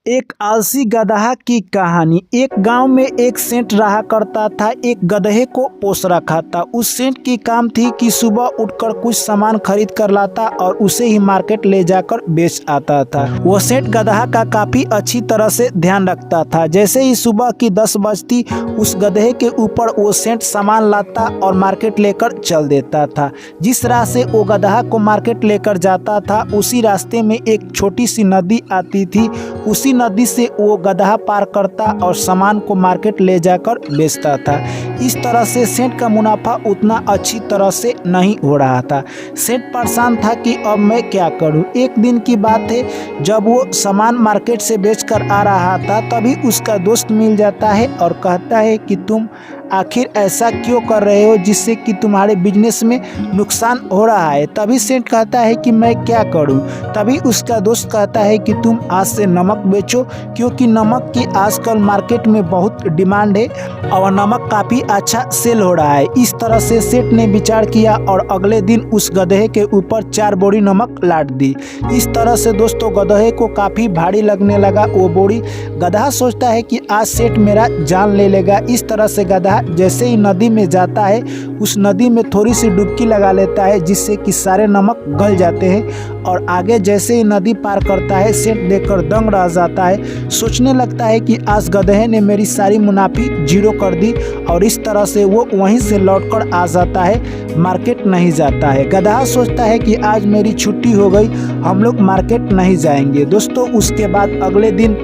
एक आलसी गदहा की कहानी। एक गांव में एक सेठ रहा करता था। एक गधे को पोस रखा था। उस सेठ की काम थी कि सुबह उठकर कुछ सामान खरीद कर लाता और उसे ही मार्केट ले जाकर बेच आता था। वो सेठ गदहा का काफी अच्छी तरह से ध्यान रखता था। जैसे ही सुबह की 10 बजती उस गधे के ऊपर वो सेठ सामान लाता और मार्केट लेकर चल देता था। जिस राह से वो गदहा को मार्केट लेकर जाता था उसी रास्ते में एक छोटी सी नदी आती थी। उसी नदी से वो गदहा पार करता और सामान को मार्केट ले जाकर बेचता था। इस तरह से सेठ का मुनाफा उतना अच्छी तरह से नहीं हो रहा था। सेठ परेशान था कि अब मैं क्या करूं। एक दिन की बात है, जब वो सामान मार्केट से बेचकर आ रहा था तभी उसका दोस्त मिल जाता है और कहता है कि तुम आखिर ऐसा क्यों कर रहे हो जिससे कि तुम्हारे बिजनेस में नुकसान हो रहा है। तभी सेठ कहता है कि मैं क्या करूं। तभी उसका दोस्त कहता है कि तुम आज से नमक बेचो, क्योंकि नमक की आजकल मार्केट में बहुत डिमांड है और नमक काफ़ी अच्छा सेल हो रहा है। इस तरह से सेठ ने विचार किया और अगले दिन उस गधे के ऊपर 4 बोरी नमक लाद दी। इस तरह से दोस्तों गधे को काफ़ी भारी लगने लगा वो बोरी। गधा सोचता है कि आज सेठ मेरा जान ले लेगा। इस तरह से गधा जैसे ही नदी में जाता है उस नदी में थोड़ी सी डुबकी लगा लेता है, जिससे कि सारे नमक गल जाते हैं और आगे जैसे ही नदी पार करता है सेठ देखकर दंग रह जाता है। सोचने लगता है कि आज गधे ने मेरी सारी मुनाफी जीरो कर दी और इस तरह से वो वहीं से लौटकर आ जाता है, मार्केट नहीं जाता है। गधा सोचता है कि आज मेरी छुट्टी हो गई, हम लोग मार्केट नहीं जाएंगे। दोस्तों उसके बाद अगले दिन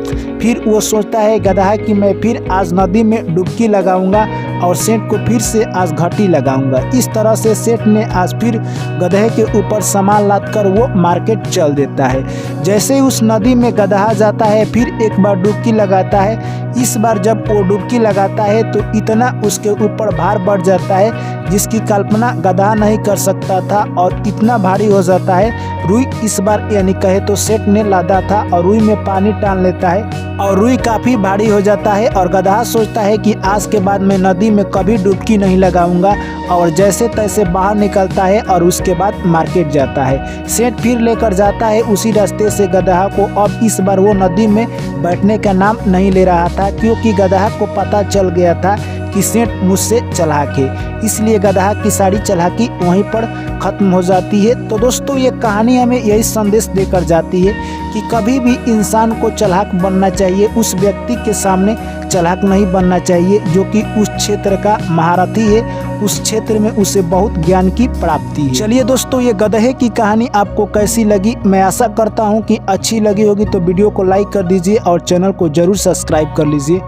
फिर वो सोचता है गधा कि मैं फिर आज नदी में डुबकी लगाऊंगा और सेठ को फिर से आज घटी लगाऊंगा। इस तरह से सेठ ने आज फिर गधे के ऊपर सामान लादकर वो मार्केट चल देता है। जैसे ही उस नदी में गधा जाता है फिर एक बार डुबकी लगाता है। इस बार जब वो डुबकी लगाता है तो इतना उसके ऊपर भार बढ़ जाता है जिसकी कल्पना गधा नहीं कर सकता था और इतना भारी हो जाता है। रुई इस बार यानी कहे तो सेठ ने लादा था और रुई में पानी टान लेता है और रुई काफ़ी भारी हो जाता है और गधा सोचता है कि आज के बाद मैं नदी में कभी डुबकी नहीं लगाऊंगा और जैसे तैसे बाहर निकलता है और उसके बाद मार्केट जाता है। सेठ फिर लेकर जाता है उसी रास्ते से गधा को। अब इस बार वो नदी में बैठने का नाम नहीं ले रहा था, क्योंकि गधा को पता चल गया था कि सेठ मुझसे चालाक है, इसलिए गधा की सारी चालाकी वहीं पर ख़त्म हो जाती है। तो दोस्तों ये कहानी हमें यही संदेश देकर जाती है कि कभी भी इंसान को चालाक बनना चाहिए, उस व्यक्ति के सामने चालाक नहीं बनना चाहिए जो कि उस क्षेत्र का महारथी है, उस क्षेत्र में उसे बहुत ज्ञान की प्राप्ति है। चलिए दोस्तों ये गधे की कहानी आपको कैसी लगी, मैं आशा करता हूँ कि अच्छी लगी होगी। तो वीडियो को लाइक कर दीजिए और चैनल को जरूर सब्सक्राइब कर लीजिए।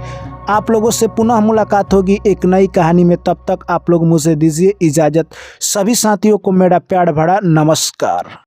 आप लोगों से पुनः मुलाकात होगी एक नई कहानी में। तब तक आप लोग मुझे दीजिए इजाज़त। सभी साथियों को मेरा प्यार भरा नमस्कार।